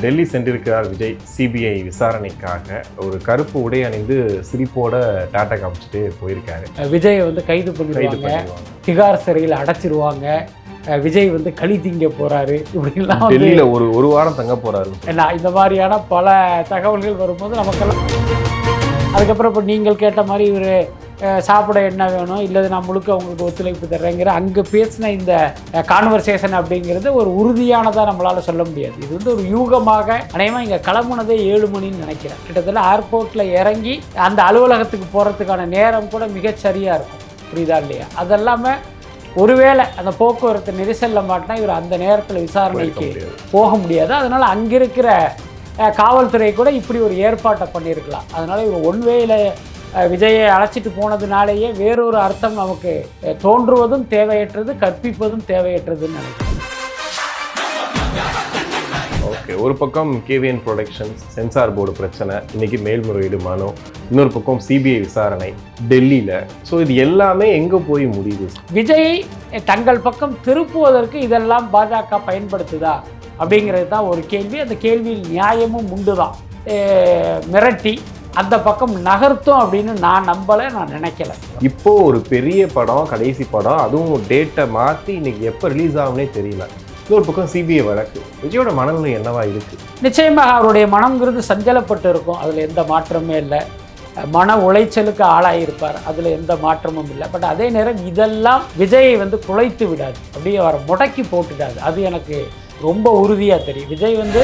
டெல்லி சென்றிருக்கிறார் விஜய் சிபிஐ விசாரணைக்காக. ஒரு கருப்பு உடை அணிந்து சிரிப்போட டாட்டா காமிச்சிட்டு போயிருக்காரு. விஜயை வந்து கைது பண்ணிடுவாங்க, திகார் சிறையில் அடைச்சிருவாங்க, விஜய் வந்து களி திங்க போறாரு, இப்படிலாம் டெல்லியில ஒரு வாரம் தங்க போறாரு. இந்த மாதிரியான பல தகவல்கள் வரும்போது நமக்கெல்லாம் அதுக்கப்புறம் இப்போ நீங்கள் கேட்ட மாதிரி இவர் சாப்பிட என்ன வேணும் இல்லை நான் முழுக்க உங்களுக்கு ஒத்துழைப்பு தர்றேங்கிற அங்கே பேசின இந்த கான்வர்சேஷன் அப்படிங்கிறது ஒரு உறுதியானதாக நம்மளால் சொல்ல முடியாது. இது வந்து ஒரு யூகமாக அநேகமாக இங்கே கிளம்புனதே 7 மணின்னு நினைக்கிறேன். கிட்டத்தட்ட ஏர்போர்ட்டில் இறங்கி அந்த அலுவலகத்துக்கு போகிறதுக்கான நேரம் கூட மிகச்சரியாக இருக்கும். புரியுதா இல்லையா? அதெல்லாமல் ஒருவேளை அந்த போக்குவரத்து நெரிசலில் மாட்டினா இவர் அந்த நேரத்தில் விசாரணைக்கு போக முடியாது. அதனால் அங்கே இருக்கிற காவல்துறை கூட இப்படி ஒரு ஏற்பாட்டை பண்ணியிருக்கலாம். அதனால் இவர் ஒன்வேயில் விஜயை அழைச்சிட்டு போனதுனாலேயே வேறொரு அர்த்தம் நமக்கு தோன்றுவதும் தேவையற்றது, கற்பிப்பதும் தேவையற்றதுன்னு நினைக்கிறேன். ஓகே, ஒரு பக்கம் கேவிஎன் ப்ரொடக்ஷன்ஸ் சென்சார் போர்டு பிரச்சனை, இன்னைக்கு மேல்முறையீடு மனு, இன்னொரு பக்கம் சிபிஐ விசாரணை டெல்லியில். ஸோ இது எல்லாமே எங்கே போய் முடியுது? விஜயை தங்கள் பக்கம் திருப்புவதற்கு இதெல்லாம் பாஜக பயன்படுத்துதா அப்படிங்கிறது தான் ஒரு கேள்வி. அந்த கேள்வியில் நியாயமும் உண்டு தான். மிரட்டி அந்த பக்கம் நகர்த்தும் அப்படின்னு நான் நம்பலை, நான் நினைக்கல. இப்போ ஒரு பெரிய படம், கடைசி படம், அதுவும் டேட்டை மாற்றி இன்னைக்கு எப்போ ரிலீஸ் ஆகும்னே தெரியல. இன்னொரு பக்கம் சிபிஐ வழக்கு. விஜயோட மனநிலை என்னவா இருக்கு? நிச்சயமாக அவருடைய மனம்ங்கிறது சஞ்சலப்பட்டு இருக்கும், அதில் எந்த மாற்றமே இல்லை. மன உளைச்சலுக்கு ஆளாயிருப்பார், அதில் எந்த மாற்றமும் இல்லை. பட் அதே நேரம் இதெல்லாம் விஜயை வந்து குலைத்து விடாது, அப்படியே அவரை முடக்கி போட்டுடாது. அது எனக்கு ரொம்ப உறுதியாக தெரியும். விஜய் வந்து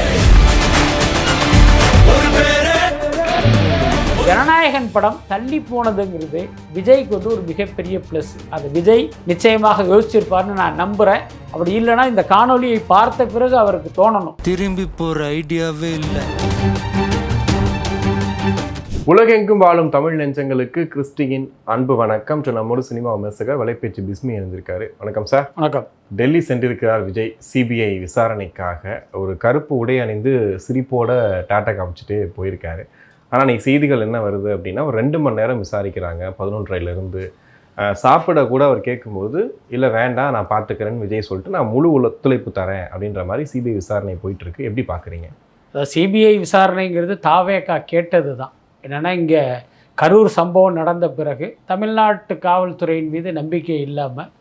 ஜனநாயகன் படம் தள்ளி போனதுங்கிறது விஜய்க்கு வந்து ஒரு மிகப்பெரிய ப்ளஸ். அது விஜய் நிச்சயமாக யோசிச்சிருப்பார்னு நான் நம்புகிறேன். அப்படி இல்லைன்னா இந்த காணொலியை பார்த்த பிறகு அவருக்கு தோணணும், திரும்பி போகிற ஐடியாவே இல்லை. உலகெங்கும் வாழும் தமிழ் நெஞ்சங்களுக்கு கிறிஸ்டியின் அன்பு வணக்கம். நம்மோடு சினிமா விமர்சகர் வலைப்பேச்சு பிஸ்மி இருந்திருக்காரு. வணக்கம் சார். வணக்கம். டெல்லி சென்றிருக்கிறார் விஜய் சிபிஐ விசாரணைக்காக. ஒரு கருப்பு உடை அணிந்து சிரிப்போட டாட்டா காமிச்சிட்டு போயிருக்காரு. ஆனால் இன்னைக்கு செய்திகள் என்ன வருது அப்படின்னா, ஒரு 2 மணி நேரம் விசாரிக்கிறாங்க 11:30 சாப்பிட கூட அவர் கேட்கும்போது இல்லை வேண்டாம் நான் பார்த்துக்கிறேன்னு விஜய் சொல்லிட்டு நான் முழு ஒத்துழைப்பு தரேன் அப்படின்ற மாதிரி சிபிஐ விசாரணை போயிட்டுருக்கு. எப்படி பார்க்குறீங்க? சிபிஐ விசாரணைங்கிறது தாவேக்கா கேட்டது தான். என்னென்னா இங்கே கரூர் சம்பவம் நடந்த பிறகு தமிழ்நாட்டு காவல்துறையின் மீது நம்பிக்கை இல்லாமல்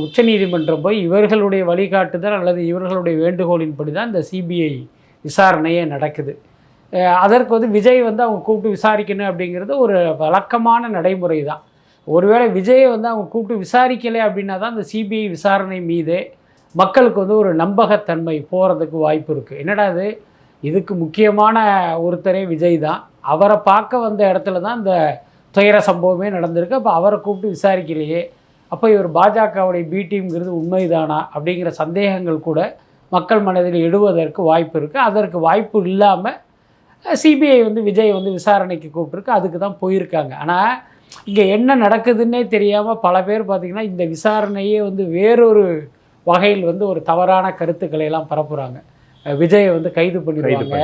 உச்சநீதிமன்றம் போய் இவர்களுடைய வழிகாட்டுதல் அல்லது இவர்களுடைய வேண்டுகோளின்படி தான் இந்த சிபிஐ விசாரணையே நடக்குது. அதற்கு வந்து விஜய் வந்து அவங்க கூப்பிட்டு விசாரிக்கணும் அப்படிங்கிறது ஒரு வழக்கமான நடைமுறை தான். ஒருவேளை விஜயை வந்து அவங்க கூப்பிட்டு விசாரிக்கலை அப்படின்னா தான் இந்த சிபிஐ விசாரணை மீதே மக்களுக்கு வந்து ஒரு நம்பகத்தன்மை போகிறதுக்கு வாய்ப்பு இருக்குது. என்னடா இதுக்கு முக்கியமான ஒருத்தரே விஜய் தான், அவரை பார்க்க வந்த இடத்துல தான் இந்த துயர சம்பவமே நடந்திருக்கு. அப்போ அவரை கூப்பிட்டு விசாரிக்கலையே, அப்போ இவர் பாஜகவுடைய பி டீம்ங்கிறது உண்மைதானா அப்படிங்கிற சந்தேகங்கள் கூட மக்கள் மனதில் எழுவதற்கு வாய்ப்பு இருக்குது. அதற்கு வாய்ப்பு இல்லாமல் சிபிஐ வந்து விஜய் வந்து விசாரணைக்கு கூப்பிட்டுருக்கு, அதுக்கு தான் போயிருக்காங்க. ஆனால் இங்கே என்ன நடக்குதுன்னே தெரியாமல் பல பேர் பார்த்திங்கன்னா இந்த விசாரணையே வந்து வேறொரு வகையில் வந்து ஒரு தவறான கருத்துக்களை எல்லாம் பரப்புகிறாங்க. விஜயை வந்து கைது பண்ணிடுவாங்க,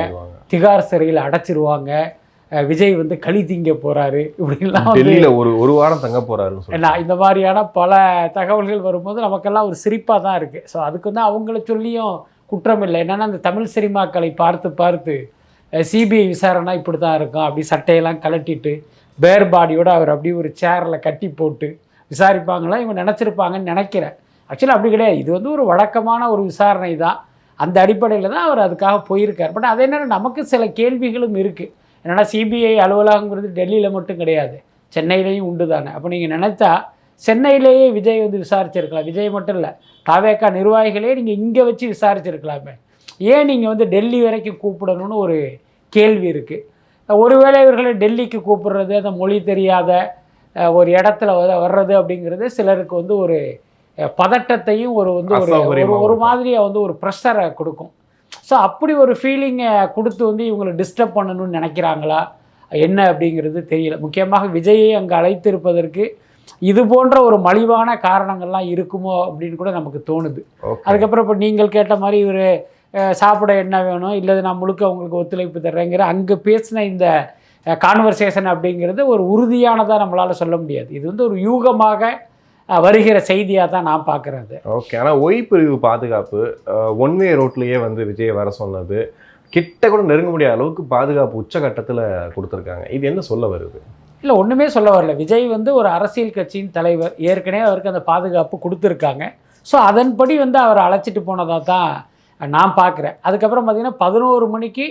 திகார் சிறையில் அடைச்சிருவாங்க, விஜய் வந்து களி திங்க போகிறாரு, இப்படிலாம் டெல்லியில் ஒரு வாரம் தங்க போகிறாரு. இந்த மாதிரியான பல தகவல்கள் வரும்போது நமக்கெல்லாம் ஒரு சிரிப்பாக தான் இருக்குது. ஸோ அதுக்கு வந்து அவங்கள சொல்லியும் குற்றம் இல்லை. என்னென்னா அந்த தமிழ் சினிமாக்களை பார்த்து சிபிஐ விசாரணை இப்படி தான் இருக்கும், அப்படி சட்டையெல்லாம் கலட்டிட்டு பேர் பாடியோடு அவர் அப்படி ஒரு சேரில் கட்டி போட்டு விசாரிப்பாங்களாம் இவங்க நினச்சிருப்பாங்கன்னு நினைக்கிறேன். ஆக்சுவலாக அப்படி கிடையாது. இது வந்து ஒரு வழக்கமான ஒரு விசாரணை தான். அந்த அடிப்படையில் தான் அவர் அதுக்காக போயிருக்கார். பட் அதே நேரம் நமக்கு சில கேள்விகளும் இருக்குது. என்னென்னா சிபிஐ அலுவலகங்கிறது டெல்லியில் மட்டும் கிடையாது, சென்னையிலையும் உண்டு தானே. அப்போ நீங்கள் நினச்சா சென்னையிலேயே விஜய் வந்து விசாரிச்சிருக்கலாம். விஜய் மட்டும் இல்லை, தாவேக்கா நிர்வாகிகளே நீங்கள் இங்கே வச்சு விசாரிச்சிருக்கலாமே, ஏன் நீங்கள் வந்து டெல்லி வரைக்கும் கூப்பிடணும்னு ஒரு கேள்வி இருக்குது. ஒருவேளை இவர்களை டெல்லிக்கு கூப்பிடுறது, அந்த மொழி தெரியாத ஒரு இடத்துல வர்றது அப்படிங்கிறது சிலருக்கு வந்து ஒரு பதட்டத்தையும் ஒரு மாதிரியாக வந்து ஒரு ப்ரெஷரை கொடுக்கும். ஸோ அப்படி ஒரு ஃபீலிங்கை கொடுத்து வந்து இவங்களை டிஸ்டர்ப் பண்ணணும்னு நினைக்கிறாங்களா என்ன அப்படிங்கிறது தெரியல. முக்கியமாக விஜயை அங்கே அழைத்திருப்பதற்கு இது போன்ற ஒரு மலிவான காரணங்கள்லாம் இருக்குமோ அப்படின்னு கூட நமக்கு தோணுது. அதுக்கப்புறம் இப்போ நீங்கள் கேட்ட மாதிரி இவர் சாப்பிட என்ன வேணும் இல்லை நான் முழுக்க உங்களுக்கு ஒத்துழைப்பு தர்றேங்கிற அங்கே பேசின இந்த கான்வர்சேஷன் அப்படிங்கிறது ஒரு உறுதியானதாக நம்மளால் சொல்ல முடியாது. இது வந்து ஒரு யூகமாக வருகிற செய்தியாக தான் நான் பார்க்குறது. ஓகே. ஆனால் ஒய் பிரிவு பாதுகாப்பு ஒன் வே ரோட்லேயே வந்து விஜய் வர சொன்னது, கிட்ட கூட நெருங்க முடியாத அளவுக்கு பாதுகாப்பு உச்சகட்டத்தில் கொடுத்துருக்காங்க. இது என்ன சொல்ல வருது? இல்லை, ஒன்றுமே சொல்ல வரல. விஜய் வந்து ஒரு அரசியல் கட்சியின் தலைவர், ஏற்கனவே அவருக்கு அந்த பாதுகாப்பு கொடுத்துருக்காங்க. ஸோ அதன்படி வந்து அவரை அழைச்சிட்டு போனதாக தான் நான் பார்க்குறேன். அதுக்கப்புறம் பார்த்திங்கன்னா 11 மணிக்கு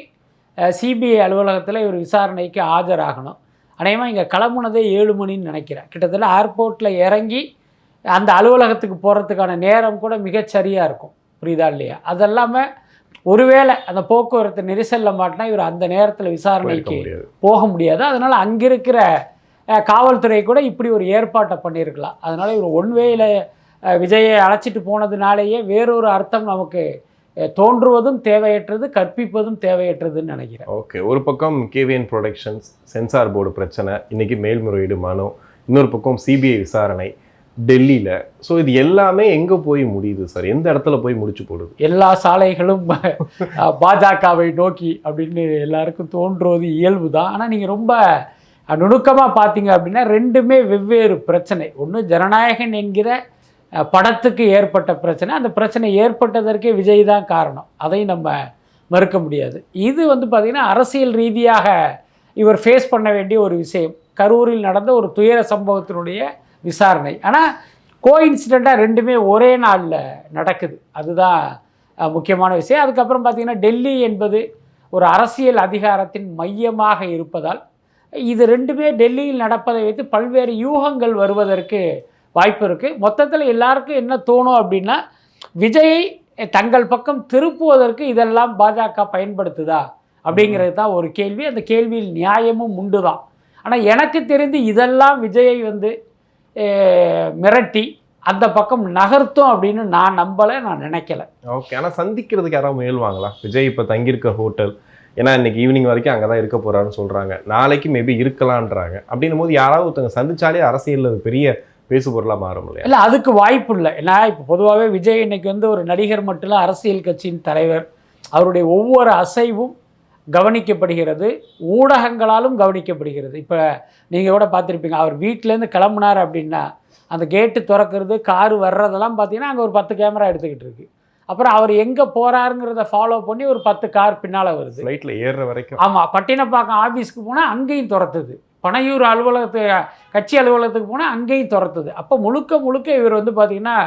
சிபிஐ அலுவலகத்தில் இவர் விசாரணைக்கு ஆஜராகணும். அநேகமாக இங்கே கிளம்புனதே 7 மணின்னு நினைக்கிறேன். கிட்டத்தட்ட ஏர்போர்ட்டில் இறங்கி அந்த அலுவலகத்துக்கு போகிறதுக்கான நேரம் கூட மிகச்சரியாக இருக்கும். புரியுதா இல்லையா? அதெல்லாமல் ஒருவேளை அந்த போக்குவரத்து நெரிசலில் மாட்டினா இவர் அந்த நேரத்தில் விசாரணைக்கு போக முடியாது. அதனால் அங்கே இருக்கிற காவல்துறை கூட இப்படி ஒரு ஏற்பாட்டை பண்ணியிருக்கலாம். அதனால் இவர் ஒன்வேயில் விஜயை அழைச்சிட்டு போனதுனாலேயே வேறொரு அர்த்தம் நமக்கு தோன்றுவதும் தேவையற்றது, கற்பிப்பதும் தேவையற்றதுன்னு நினைக்கிறேன். ஓகே, ஒரு பக்கம் கேவிஎன் ப்ரொடக்ஷன்ஸ் சென்சார் போர்டு பிரச்சனை, இன்றைக்கி மேல்முறையீடு மனு, இன்னொரு பக்கம் சிபிஐ விசாரணை டெல்லியில். ஸோ இது எல்லாமே எங்கே போய் முடியுது சார்? எந்த இடத்துல போய் முடிச்சு போடுது? எல்லா சாலைகளும் பாஜகவை நோக்கி அப்படின்னு எல்லாருக்கும் தோன்றுவது இயல்பு தான். ஆனால் நீங்கள் ரொம்ப நுணுக்கமாக பார்த்தீங்க அப்படின்னா ரெண்டுமே வெவ்வேறு பிரச்சனை. ஒன்று ஜனநாயகன் என்கிற படத்துக்கு ஏற்பட்ட பிரச்சனை. அந்த பிரச்சனை ஏற்பட்டதற்கே விஜய் தான் காரணம், அதை நம்ம மறுக்க முடியாது. இது வந்து பார்த்திங்கன்னா அரசியல் ரீதியாக இவர் ஃபேஸ் பண்ண வேண்டிய ஒரு விஷயம். கரூரில் நடந்த ஒரு துயர சம்பவத்தினுடைய விசாரணை. ஆனால் கோஇன்சிடெண்ட்டாக ரெண்டுமே ஒரே நாளில் நடக்குது, அதுதான் முக்கியமான விஷயம். அதுக்கப்புறம் பார்த்திங்கன்னா டெல்லி என்பது ஒரு அரசியல் அதிகாரத்தின் மையமாக இருப்பதால் இது ரெண்டுமே டெல்லியில் நடப்பதை வைத்து பல்வேறு யூகங்கள் வருவதற்கு வாய்ப்பு இருக்குது. மொத்தத்தில் எல்லாருக்கும் என்ன தோணும் அப்படின்னா, விஜயை தங்கள் பக்கம் திருப்புவதற்கு இதெல்லாம் பாஜக பயன்படுத்துதா அப்படிங்கிறது தான் ஒரு கேள்வி. அந்த கேள்வியில் நியாயமும் உண்டு தான். ஆனால் எனக்கு தெரிந்து இதெல்லாம் விஜயை வந்து மிரட்டி அந்த பக்கம் நகர்த்தும் அப்படின்னு நான் நம்பலை, நான் நினைக்கல. ஓகே, ஆனால் சந்திக்கிறதுக்கு யாராவது முயல்வாங்களா? விஜய் இப்போ தங்கியிருக்க ஹோட்டல், ஏன்னா இன்னைக்கு ஈவினிங் வரைக்கும் அங்கே தான் இருக்க போகிறாருன்னு சொல்கிறாங்க, நாளைக்கு மேபி இருக்கலான்றாங்க. அப்படின்னும் போது யாராவது ஒருத்தவங்க சந்திச்சாலே அரசியலில் பெரிய பேசு பொருளாக மாறும் இல்லையா? இல்லை, அதுக்கு வாய்ப்பு இல்லை. ஏன்னா இப்போ பொதுவாகவே விஜய் இன்னைக்கு வந்து ஒரு நடிகர் மட்டும் இல்லை, அரசியல் கட்சியின் தலைவர். அவருடைய ஒவ்வொரு அசைவும் கவனிக்கப்படுகிறது, ஊடகங்களாலும் கவனிக்கப்படுகிறது. இப்போ நீங்கள் கூட பார்த்துருப்பீங்க, அவர் வீட்டிலேருந்து கிளம்புனார் அப்படின்னா அந்த கேட்டு திறக்கிறது, காரு வர்றதெல்லாம் பார்த்தீங்கன்னா அங்கே ஒரு 10 கேமரா எடுத்துக்கிட்டு இருக்கு. அப்புறம் அவர் எங்கே போகிறாருங்கிறத ஃபாலோ பண்ணி ஒரு 10 கார் பின்னால் வருது, ஃப்ளைட்டில் ஏறுற வரைக்கும். ஆமாம், பட்டினப்பாக்கம் ஆஃபீஸ்க்கு போனால் அங்கேயும் துரத்துது, பனையூர் அலுவலகத்துக்கு கட்சி அலுவலகத்துக்கு போனால் அங்கேயும் துரத்துது. அப்போ முழுக்க முழுக்க இவர் வந்து பார்த்திங்கன்னா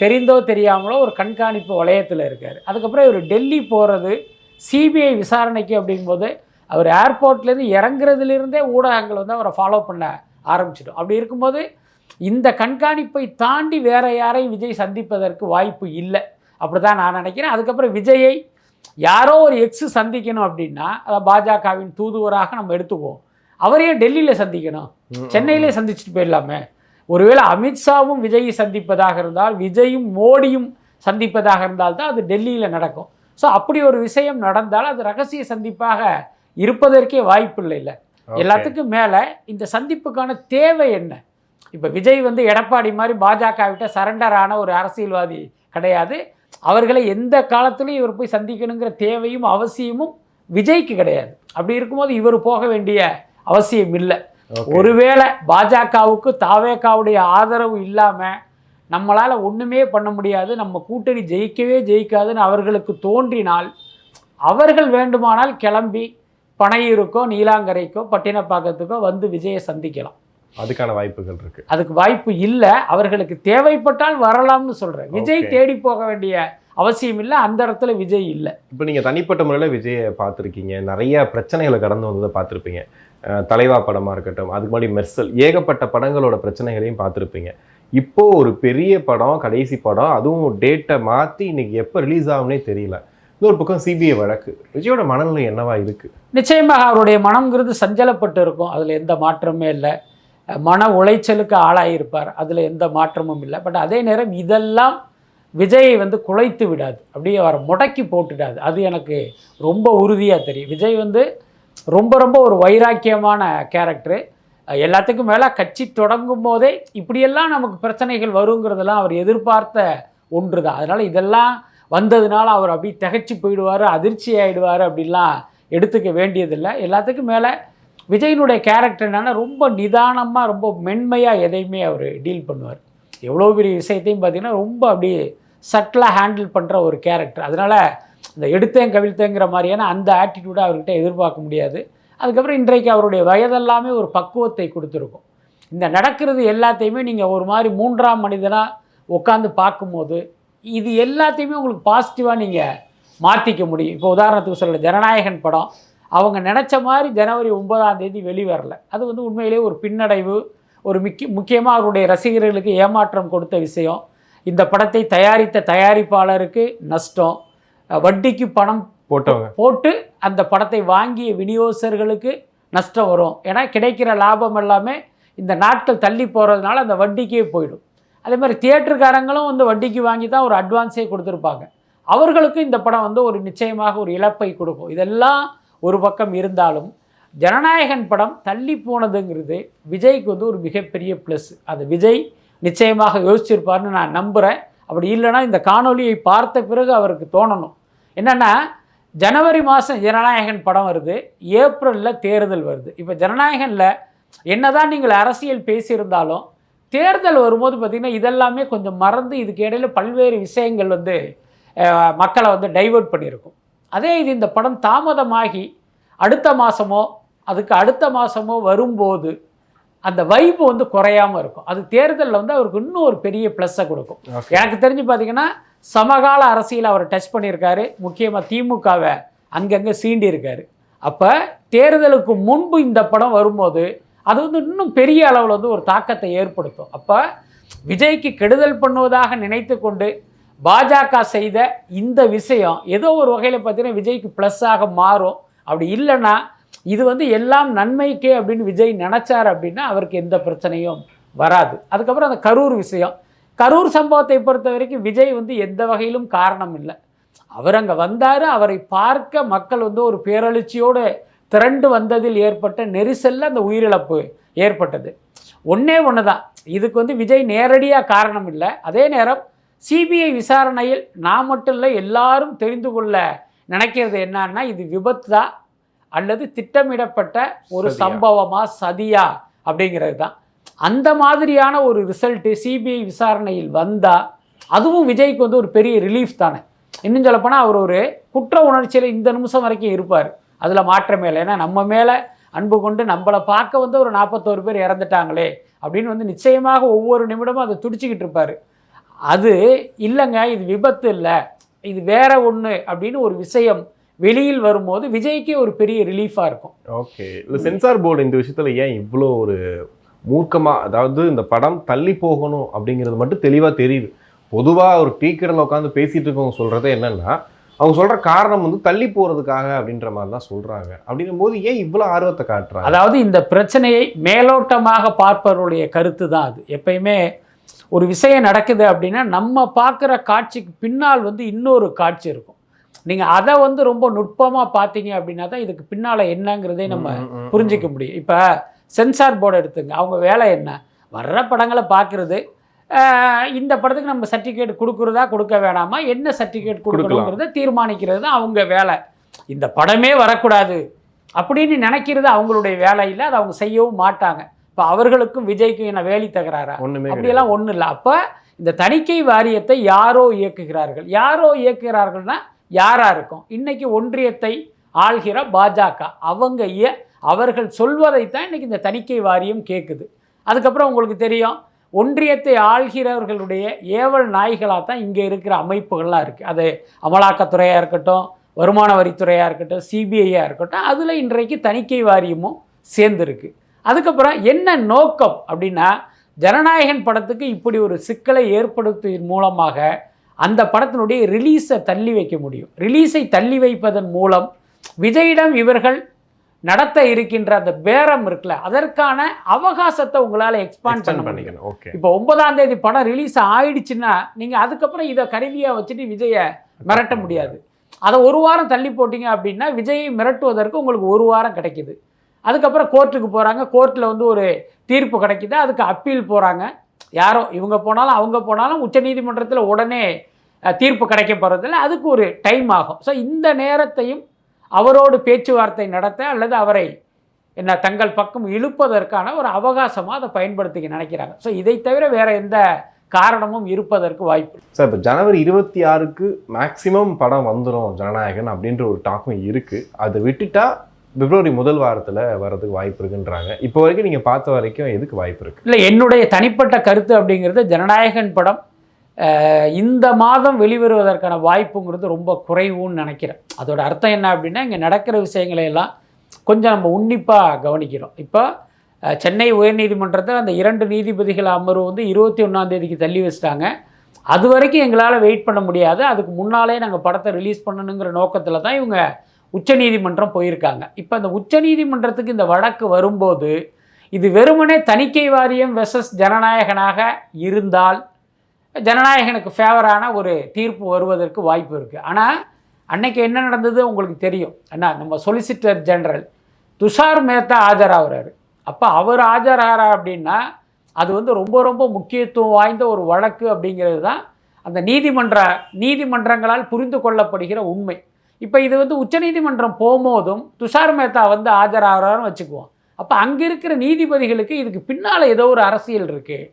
தெரிந்தோ தெரியாமலோ ஒரு கண்காணிப்பு வளையத்தில் இருக்கார். அதுக்கப்புறம் இவர் டெல்லி போகிறது சிபிஐ விசாரணைக்கு அப்படிங்கும்போது அவர் ஏர்போர்ட்லேருந்து இறங்குறதுலேருந்தே ஊடகங்கள் வந்து அவரை ஃபாலோ பண்ண ஆரம்பிச்சிடும். அப்படி இருக்கும்போது இந்த கண்காணிப்பை தாண்டி வேறு யாரையும் விஜய் சந்திப்பதற்கு வாய்ப்பு இல்லை, அப்படி தான் நான் நினைக்கிறேன். அதுக்கப்புறம் விஜயை யாரோ ஒரு எக்ஸு சந்திக்கணும் அப்படின்னா அதை பாஜகவின் தூதுவராக நம்ம எடுத்துக்குவோம். அவரையே டெல்லியில் சந்திக்கணும், சென்னையிலே சந்திச்சுட்டு போயிடலாமே. ஒருவேளை அமித்ஷாவும் விஜயை சந்திப்பதாக இருந்தால், விஜயும் மோடியும் சந்திப்பதாக இருந்தால் தான் அது டெல்லியில் நடக்கும். ஸோ அப்படி ஒரு விஷயம் நடந்தால் அது ரகசிய சந்திப்பாக இருப்பதற்கே வாய்ப்பு இல்லை. எல்லாத்துக்கும் மேலே இந்த சந்திப்புக்கான தேவை என்ன? இப்போ விஜய் வந்து எடப்பாடி மாதிரி பாஜக விட்ட சரண்டர் ஆன ஒரு அரசியல்வாதி கிடையாது. அவர்களை எந்த காலத்திலும் இவர் போய் சந்திக்கணுங்கிற தேவையும் அவசியமும் விஜய்க்கு கிடையாது. அப்படி இருக்கும்போது இவர் போக வேண்டிய அவசியம் இல்லை. ஒருவேளை பாஜகவுக்கு தாவேகாவுடைய ஆதரவு இல்லாமல் நம்மளால் ஒன்றுமே பண்ண முடியாது, நம்ம கூட்டணி ஜெயிக்கவே ஜெயிக்காதுன்னு அவர்களுக்கு தோன்றினால் அவர்கள் வேண்டுமானால் கிளம்பி பனையூருக்கோ நீலாங்கரைக்கோ பட்டினப்பாக்கத்துக்கோ வந்து விஜயை சந்திக்கலாம். அதுக்கான வாய்ப்புகள் இருக்குது. அதுக்கு வாய்ப்பு இல்லை. அவர்களுக்கு தேவைப்பட்டால் வரலாம்னு சொல்கிறேன். விஜய் தேடி போக வேண்டிய அவசியம் இல்லை, அந்த இடத்துல விஜய் இல்லை. இப்போ நீங்கள் தனிப்பட்ட முறையில் விஜயை பார்த்துருக்கீங்க, நிறைய பிரச்சனைகளை கடந்து வந்ததை பார்த்துருப்பீங்க. தலைவா படமாக இருக்கட்டும், அதுக்கு முன்னாடி மெர்சல், ஏகப்பட்ட படங்களோட பிரச்சனைகளையும் பார்த்துருப்பீங்க. இப்போது ஒரு பெரிய படம், கடைசி படம், அதுவும் டேட்டை மாற்றி இன்றைக்கி எப்போ ரிலீஸ் ஆகும்னே தெரியல. இன்னொரு பக்கம் சிபிஐ வழக்கு. விஜயோட மனநிலை என்னவா இருக்குது? நிச்சயமாக அவருடைய மனம்ங்கிறது சஞ்சலப்பட்டு இருக்கும், அதில் எந்த மாற்றமே இல்லை. மன உளைச்சலுக்கு ஆளாயிருப்பார், அதில் எந்த மாற்றமும் இல்லை. பட் அதே நேரம் இதெல்லாம் விஜயை வந்து குலைத்து விடாது, அப்படியே அவரை முடக்கி போட்டுடாது. அது எனக்கு ரொம்ப உறுதியாக தெரியும். விஜய் வந்து ரொம்ப ரொம்ப ஒரு வைராக்கியமான கேரக்டரு. எல்லாத்துக்கும் மேலே கட்சி தொடங்கும் போதே இப்படியெல்லாம் நமக்கு பிரச்சனைகள் வருங்கிறதெல்லாம் அவர் எதிர்பார்த்த ஒன்று தான். அதனால் இதெல்லாம் வந்ததுனால அவர் அப்படி திகைச்சு போயிடுவார், அதிர்ச்சி ஆகிடுவார் அப்படின்லாம் எடுத்துக்க வேண்டியதில்லை. எல்லாத்துக்கும் மேலே விஜயினுடைய கேரக்டர் என்னென்னா ரொம்ப நிதானமாக ரொம்ப மென்மையாக எதையுமே அவர் டீல் பண்ணுவார். எவ்வளோ பெரிய விஷயத்தையும் பார்த்திங்கன்னா ரொம்ப அப்படியே சட்டிலாக ஹேண்டில் பண்ணுற ஒரு கேரக்டர். அதனால் இந்த எடுத்தேன் கவிழ்த்தேங்கிற மாதிரியான அந்த ஆட்டிடியூடை அவர்கிட்ட எதிர்பார்க்க முடியாது. அதுக்கப்புறம் இன்றைக்கு அவருடைய வயதெல்லாமே ஒரு பக்குவத்தை கொடுத்துருக்கும். இந்த நடக்கிறது எல்லாத்தையுமே நீங்கள் ஒரு மாதிரி மூன்றாம் மனிதனாக உட்காந்து பார்க்கும்போது இது எல்லாத்தையுமே உங்களுக்கு பாசிட்டிவாக நீங்கள் மாற்றிக்க முடியும். இப்போ உதாரணத்துக்கு சொல்ல ஜனநாயகன் படம் அவங்க நினச்ச மாதிரி ஜனவரி 9ஆம் தேதி வெளிவரல. அது வந்து உண்மையிலே ஒரு பின்னடைவு, ஒரு முக்கியமாக அவருடைய ரசிகர்களுக்கு ஏமாற்றம் கொடுத்த விஷயம். இந்த படத்தை தயாரித்த தயாரிப்பாளருக்கு நஷ்டம், வட்டிக்கு பணம் போட்டு அந்த படத்தை வாங்கிய விநியோகஸ்தர்களுக்கு நஷ்டம் வரும். ஏன்னா கிடைக்கிற லாபம் எல்லாமே இந்த நாட்கள் தள்ளி போகிறதுனால அந்த வட்டிக்கே போயிடும். அதே மாதிரி தியேட்டருக்காரங்களும் வந்து வட்டிக்கு வாங்கி தான் ஒரு அட்வான்ஸே கொடுத்துருப்பாங்க. அவர்களுக்கும் இந்த படம் வந்து ஒரு நிச்சயமாக ஒரு இழப்பை கொடுக்கும். இதெல்லாம் ஒரு பக்கம் இருந்தாலும் ஜனநாயகன் படம் தள்ளி போனதுங்கிறது விஜய்க்கு வந்து ஒரு மிகப்பெரிய ப்ளஸ். அது விஜய் நிச்சயமாக யோசிச்சிருப்பார்னு நான் நம்புகிறேன். அப்படி இல்லைன்னா இந்த காணொலியை பார்த்த பிறகு அவருக்கு தோணணும். என்னென்னா ஜனவரி மாதம் ஜனநாயகன் படம் வருது, ஏப்ரலில் தேர்தல் வருது. இப்போ ஜனநாயகனில் என்னதான் நீங்கள் அரசியல் பேசியிருந்தாலும் தேர்தல் வரும்போது பார்த்திங்கன்னா இதெல்லாமே கொஞ்சம் மறந்து இதுக்கு இடையில பல்வேறு விஷயங்கள் வந்து மக்களை வந்து டைவர்ட் பண்ணியிருக்கும். அதே இது இந்த படம் தாமதமாகி அடுத்த மாதமோ அதுக்கு அடுத்த மாதமோ வரும்போது அந்த வைப்பு வந்து குறையாமல் இருக்கும். அது தேர்தலில் வந்து அவருக்கு இன்னும் ஒரு பெரிய ப்ளஸ்ஸை கொடுக்கும். எனக்கு தெரிஞ்சு பார்த்திங்கன்னா சமகால அரசியல் அவர் டச் பண்ணியிருக்காரு. முக்கியமாக திமுகவை அங்கங்கே சீண்டியிருக்காரு. அப்போ தேர்தலுக்கு முன்பு இந்த படம் வரும்போது அது வந்து இன்னும் பெரிய அளவில் வந்து ஒரு தாக்கத்தை ஏற்படுத்தும். அப்போ விஜய்க்கு கெடுதல் பண்ணுவதாக நினைத்து கொண்டு பாஜக செய்த இந்த விஷயம் ஏதோ ஒரு வகையில் பார்த்தீங்கன்னா விஜய்க்கு ப்ளஸ்ஸாக மாறும். அப்படி இல்லைன்னா இது வந்து எல்லாம் நன்மைக்கே அப்படின்னு விஜய் நினச்சார் அப்படின்னா அவருக்கு எந்த பிரச்சனையும் வராது. அதுக்கப்புறம் அந்த கரூர் விஷயம், கரூர் சம்பவத்தை பொறுத்த வரைக்கும் விஜய் வந்து எந்த வகையிலும் காரணம் இல்லை. அவர் அங்கே வந்தார், அவரை பார்க்க மக்கள் வந்து ஒரு பேரெழுச்சியோடு திரண்டு வந்ததில் ஏற்பட்ட நெரிசலில் அந்த உயிரிழப்பு ஏற்பட்டது. ஒன்று தான், இதுக்கு வந்து விஜய் நேரடியாக காரணம் இல்லை. அதே நேரம் சிபிஐ விசாரணையில் நான் மட்டும் இல்லை எல்லாரும் தெரிந்து கொள்ள நினைக்கிறது என்னன்னா இது விபத்தா அல்லது திட்டமிடப்பட்ட ஒரு சம்பவமா சதியா அப்படிங்கிறது தான். அந்த மாதிரியான ஒரு ரிசல்ட்டு சிபிஐ விசாரணையில் வந்தால் அதுவும் விஜய்க்கு வந்து ஒரு பெரிய ரிலீஃப் தானே. இன்னும் சொல்லப்போனால் அவர் ஒரு குற்ற உணர்ச்சியில் இந்த நிமிஷம் வரைக்கும் இருப்பார், அதில் மாற்றமே இல்லை. ஏன்னா நம்ம மேலே அன்பு கொண்டு நம்மளை பார்க்க வந்து ஒரு 41 பேர் இறந்துட்டாங்களே அப்படின்னு வந்து நிச்சயமாக ஒவ்வொரு நிமிடமும் அதை துடிச்சிக்கிட்டு இருப்பார். அது இல்லைங்க இது விபத்து இல்லை இது வேற ஒன்று அப்படின்னு ஒரு விஷயம் வெளியில் வரும்போது விஜய்க்கே ஒரு பெரிய ரிலீஃபாக இருக்கும். ஓகே, இல்லை சென்சார் போர்டு இந்த விஷயத்தில் ஏன் இவ்வளோ ஒரு மூர்க்கமாக, அதாவது இந்த படம் தள்ளி போகணும் அப்படிங்கிறது மட்டும் தெளிவாக தெரியுது. பொதுவாக ஒரு டீக்கரில் உட்காந்து பேசிகிட்டு இருக்கவங்க சொல்கிறது என்னென்னா அவங்க சொல்கிற காரணம் வந்து தள்ளி போகிறதுக்காக அப்படின்ற மாதிரி தான் சொல்கிறாங்க. அப்படிங்கும் போது ஏன் இவ்வளோ ஆர்வத்தை காட்டுறாங்க? அதாவது இந்த பிரச்சனையை மேலோட்டமாக பார்ப்பவருடைய கருத்து தான் அது. எப்பயுமே ஒரு விஷயம் நடக்குது அப்படின்னா நம்ம பார்க்குற காட்சிக்கு பின்னால் வந்து இன்னொரு காட்சி இருக்கும். நீங்கள் அதை வந்து ரொம்ப நுட்பமாக பார்த்தீங்க அப்படின்னா தான் இதுக்கு பின்னால் என்னங்கிறதே நம்ம புரிஞ்சிக்க முடியும். இப்போ சென்சார் போர்டு எடுத்துங்க, அவங்க வேலை என்ன, வர்ற படங்களை பார்க்குறது, இந்த படத்துக்கு நம்ம சர்டிஃபிகேட் கொடுக்குறதா கொடுக்க வேணாமா, என்ன சர்டிஃபிகேட் கொடுக்கணுங்கிறத தீர்மானிக்கிறது தான் அவங்க வேலை. இந்த படமே வரக்கூடாது அப்படின்னு நினைக்கிறது அவங்களுடைய வேலை இல்லை, அதை அவங்க செய்யவும் மாட்டாங்க. இப்போ அவர்களுக்கும் விஜய்க்கும் என்ன வேலி தகராறா? அப்படியெல்லாம் ஒன்றும் இல்லை. அப்போ இந்த தணிக்கை வாரியத்தை யாரோ இயக்குகிறார்கள். யாரோ இயக்குகிறார்கள்னா யாராக இருக்கும்? இன்றைக்கி ஒன்றியத்தை ஆள்கிற பாஜக அவர்கள் சொல்வதைத்தான் இன்றைக்கி இந்த தணிக்கை வாரியம் கேட்குது. அதுக்கப்புறம் உங்களுக்கு தெரியும் ஒன்றியத்தை ஆள்கிறவர்களுடைய ஏவல் நாய்களாக தான் இங்கே இருக்கிற அமைப்புகள்லாம் இருக்குது. அது அமலாக்கத்துறையாக இருக்கட்டும், வருமான வரித்துறையாக இருக்கட்டும், சிபிஐயாக இருக்கட்டும், அதில் இன்றைக்கு தணிக்கை வாரியமும் சேர்ந்துருக்கு. அதுக்கப்புறம் என்ன நோக்கம் அப்படின்னா ஜனநாயகன் படத்துக்கு இப்படி ஒரு சிக்கலை ஏற்படுத்துவதன் மூலமாக அந்த படத்தினுடைய ரிலீஸை தள்ளி வைக்க முடியும். ரிலீஸை தள்ளி வைப்பதன் மூலம் விஜயிடம் இவர்கள் நடத்த இருக்கின்ற அந்த பேரம் இருக்குல்ல, அதற்கான அவகாசத்தை உங்களால் எக்ஸ்பாண்ட் பண்ண பண்ணிக்கணும். இப்போ 9ஆம் தேதி படம் ரிலீஸ் ஆயிடுச்சுன்னா நீங்கள் அதுக்கப்புறம் இதை கருவியாக வச்சுட்டு விஜயை மிரட்ட முடியாது. அதை ஒரு வாரம் தள்ளி போட்டிங்க அப்படின்னா விஜயை மிரட்டுவதற்கு உங்களுக்கு ஒரு வாரம் கிடைக்கிது. அதுக்கப்புறம் கோர்ட்டுக்கு போகிறாங்க, கோர்ட்டில் வந்து ஒரு தீர்ப்பு கிடைக்கிது, அதுக்கு அப்பீல் போகிறாங்க. யாரோ இவங்க போனாலும் அவங்க போனாலும் உச்சநீதிமன்றத்தில் உடனே தீர்ப்பு கிடைக்க போகிறதில்ல, அதுக்கு ஒரு டைம் ஆகும். ஸோ இந்த நேரத்தையும் அவரோடு பேச்சுவார்த்தை நடத்த அல்லது அவரை தங்கள் பக்கம் இழுப்பதற்கான ஒரு அவகாசமாக அதை பயன்படுத்திக்க நினைக்கிறாங்க. ஸோ இதை தவிர வேறு எந்த காரணமும் இருப்பதற்கு வாய்ப்பு. சார் இப்போ ஜனவரி 26க்கு மேக்சிமம் படம் வந்துடும் ஜனநாயகன் அப்படின்ற ஒரு டாக்கும் இருக்குது. அதை விட்டுட்டா பிப்ரவரி முதல் வாரத்தில் வர்றதுக்கு வாய்ப்பு இருக்குன்றாங்க. இப்போ வரைக்கும் நீங்கள் பார்த்த வரைக்கும் எதுக்கு வாய்ப்பு இருக்குது? இல்லை, என்னுடைய தனிப்பட்ட கருத்து அப்படிங்கிறது ஜனநாயகன் படம் இந்த மாதம் வெளிவருவதற்கான வாய்ப்புங்கிறது ரொம்ப குறைவுன்னு நினைக்கிறேன். அதோட அர்த்தம் என்ன அப்படின்னா, இங்கே நடக்கிற விஷயங்களை எல்லாம் கொஞ்சம் நம்ம உன்னிப்பாக கவனிக்கிறோம். இப்போ சென்னை உயர்நீதிமன்றத்தில் அந்த 2 நீதிபதிகள் அமர்வு வந்து 21ஆம் தள்ளி வச்சிட்டாங்க. அது வரைக்கும் எங்களால் வெயிட் பண்ண முடியாது, அதுக்கு முன்னாலே நாங்கள் படத்தை ரிலீஸ் பண்ணணுங்கிற நோக்கத்தில் தான் இவங்க உச்சநீதிமன்றம் போயிருக்காங்க. இப்போ அந்த உச்சநீதிமன்றத்துக்கு இந்த வழக்கு வரும்போது இது வெறுமனே தணிக்கை வாரியம் வெர்சஸ் ஜனநாயகனாக இருந்தால் ஜனநாயகனுக்கு ஃபேவரான ஒரு தீர்ப்பு வருவதற்கு வாய்ப்பு இருக்குது. ஆனால் அன்னைக்கு என்ன நடந்தது உங்களுக்கு தெரியும். ஏன்னா நம்ம சொலிசிட்டர் ஜெனரல் துஷார் மேத்தா ஆஜராகிறாரு. அப்போ அவர் ஆஜராகிறார் அப்படின்னா அது வந்து ரொம்ப ரொம்ப முக்கியத்துவம் வாய்ந்த ஒரு வழக்கு அப்படிங்கிறது தான் அந்த நீதிமன்றங்களால் புரிந்து கொள்ளப்படுகிற உண்மை. இப்போ இது வந்து உச்சநீதிமன்றம் போகும்போதும் துஷார் மேத்தா வந்து ஆஜராகிறாருன்னு வச்சுக்குவோம். அப்போ அங்கே இருக்கிற நீதிபதிகளுக்கு இதுக்கு பின்னால் ஏதோ ஒரு அரசியல் இருக்குது,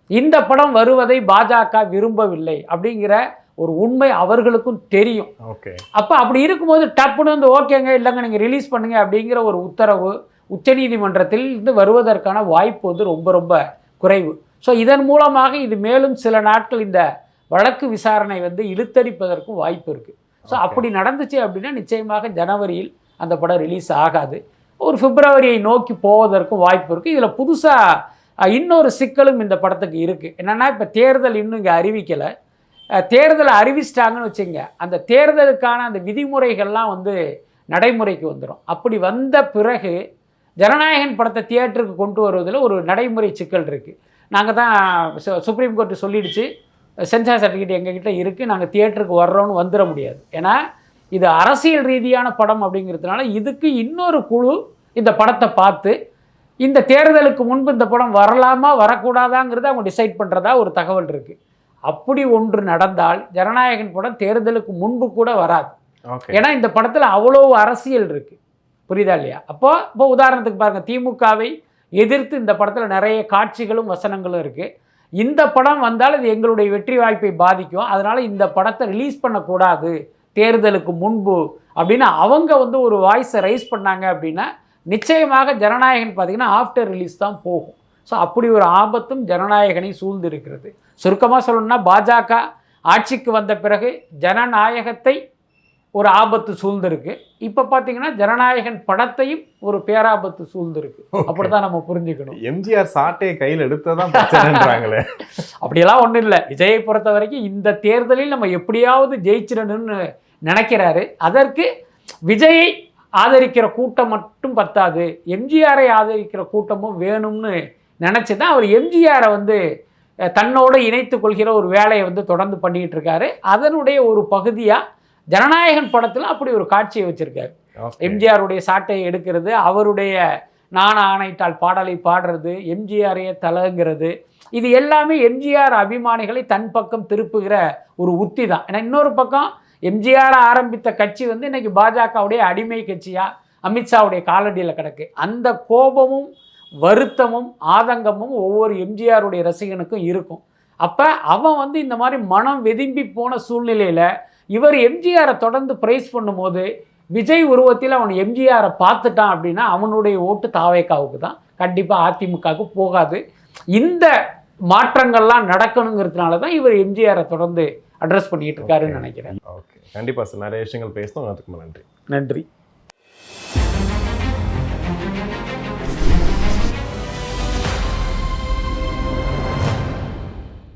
இந்த படம் வருவதை பாஜக விரும்பவில்லை அப்படிங்கிற ஒரு உண்மை அவர்களுக்கும் தெரியும். ஓகே, அப்போ அப்படி இருக்கும்போது டப்புன்னு வந்து ஓகேங்க இல்லைங்க நீங்கள் ரிலீஸ் பண்ணுங்க அப்படிங்கிற ஒரு உத்தரவு உச்சநீதிமன்றத்தில் இருந்து வருவதற்கான வாய்ப்பு வந்து ரொம்ப ரொம்ப குறைவு. ஸோ இதன் மூலமாக இது மேலும் சில நாட்கள் இந்த வழக்கு விசாரணை வந்து இழுத்தடிப்பதற்கும் வாய்ப்பு இருக்குது. ஸோ அப்படி நடந்துச்சு அப்படின்னா நிச்சயமாக ஜனவரியில் அந்த படம் ரிலீஸ் ஆகாது, ஒரு பிப்ரவரியை நோக்கி போவதற்கும் வாய்ப்பு இருக்குது. இதில் புதுசாக இன்னொரு சிக்கலும் இந்த படத்துக்கு இருக்குது. என்னென்னா, இப்போ தேர்தல் இன்னும் இங்கே அறிவிக்கலை, தேர்தலை அறிவிச்சிட்டாங்கன்னு வச்சுங்க, அந்த தேர்தலுக்கான அந்த விதிமுறைகள்லாம் வந்து நடைமுறைக்கு வந்துடும். அப்படி வந்த பிறகு ஜனநாயகன் படத்தை தியேட்டருக்கு கொண்டு வருவதில் ஒரு நடைமுறை சிக்கல் இருக்குது. நாங்கள் தான் சுப்ரீம் கோர்ட்டு சொல்லிடுச்சு, சென்சார் சர்டிஃபிகேட் எங்ககிட்ட இருக்குது, நாங்கள் தியேட்டருக்கு வர்றோன்னு வந்துட முடியாது. ஏன்னா இது அரசியல் ரீதியான படம் அப்படிங்கிறதுனால இதுக்கு இன்னொரு குழு இந்த படத்தை பார்த்து இந்த தேர்தலுக்கு முன்பு இந்த படம் வரலாமா வரக்கூடாதாங்கிறத அவங்க டிசைட் பண்ணுறதா ஒரு தகவல் இருக்குது. அப்படி ஒன்று நடந்தால் ஜனநாயகன் படம் தேர்தலுக்கு முன்பு கூட வராது. ஏன்னா இந்த படத்தில் அவ்வளோ அரசியல் இருக்குது, புரியுதா இல்லையா? இப்போ உதாரணத்துக்கு பாருங்கள், திமுகவை எதிர்த்து இந்த படத்தில் நிறைய காட்சிகளும் வசனங்களும் இருக்குது. இந்த படம் வந்தால் இது எங்களுடைய வெற்றி வாய்ப்பை பாதிக்கும், அதனால் இந்த படத்தை ரிலீஸ் பண்ணக்கூடாது தேர்தலுக்கு முன்பு அப்படின்னு அவங்க வந்து ஒரு வாய்ஸை ரைஸ் பண்ணாங்க அப்படின்னா நிச்சயமாக ஜனநாயகன் பார்த்திங்கன்னா ஆஃப்டர் ரிலீஸ் தான் போகும். ஸோ அப்படி ஒரு ஆபத்தும் ஜனநாயகனை சூழ்ந்து இருக்கிறது. சுருக்கமாக சொல்லணும்னா பாஜக ஆட்சிக்கு வந்த பிறகு ஜனநாயகத்தை ஒரு ஆபத்து சூழ்ந்திருக்கு, இப்போ பார்த்தீங்கன்னா ஜனநாயகன் படத்தையும் ஒரு பேராபத்து சூழ்ந்திருக்கு. அப்படிதான் நம்ம புரிஞ்சுக்கணும். எம்ஜிஆர் சாட்டையை கையில் எடுத்ததான் பிரச்சனைன்றாங்களே. அப்படியெல்லாம் ஒன்றும் இல்லை. விஜயை பொறுத்த வரைக்கும் இந்த தேர்தலில் நம்ம எப்படியாவது ஜெயிச்சிடணும்னு நினைக்கிறாரு. அதற்கு விஜயை ஆதரிக்கிற கூட்டம் மட்டும் பத்தாது, எம்ஜிஆரை ஆதரிக்கிற கூட்டமும் வேணும்னு நினச்சி தான் அவர் எம்ஜிஆரை வந்து தன்னோடு இணைத்து கொள்கிற ஒரு வேலையை வந்து தொடர்ந்து பண்ணிக்கிட்டு இருக்காரு. அதனுடைய ஒரு பகுதியாக ஜனநாயகன் படத்தில் அப்படி ஒரு காட்சியை வச்சுருக்காரு. எம்ஜிஆருடைய சாட்டையை எடுக்கிறது, அவருடைய நான ஆணையிட்டால் பாடலை பாடுறது, எம்ஜிஆரையே தலங்கிறது, இது எல்லாமே எம்ஜிஆர் அபிமானிகளை தன் பக்கம் திருப்புகிற ஒரு உத்தி தான். ஏன்னா இன்னொரு பக்கம் எம்ஜிஆர் ஆரம்பித்த கட்சி வந்து இன்றைக்கி பாஜகவுடைய அடிமை கட்சியாக அமித்ஷாவுடைய காலடியில் கிடக்கு. அந்த கோபமும் வருத்தமும் ஆதங்கமும் ஒவ்வொரு எம்ஜிஆருடைய ரசிகனுக்கும் இருக்கும். அப்போ அவன் வந்து இந்த மாதிரி மனம் வெதும்பி போன சூழ்நிலையில் இவர் எம்ஜிஆரை தொடர்ந்து ப்ரைஸ் பண்ணும்போது விஜய் உருவத்தில் அவன் எம்ஜிஆரை பார்த்துட்டான் அப்படின்னா அவனுடைய ஓட்டு தாவேக்காவுக்கு தான், கண்டிப்பாக அதிமுகவுக்கு போகாது. இந்த மாற்றங்கள்லாம் நடக்கணுங்கிறதுனால தான் இவர் எம்ஜிஆரை தொடர்ந்து அட்ரஸ் பண்ணிட்டு இருக்காருன்னு நினைக்கிறேன். ஓகே, கண்டிப்பாக சார், நிறைய விஷயங்கள் பேசணும். அதுக்கு நன்றி. நன்றி.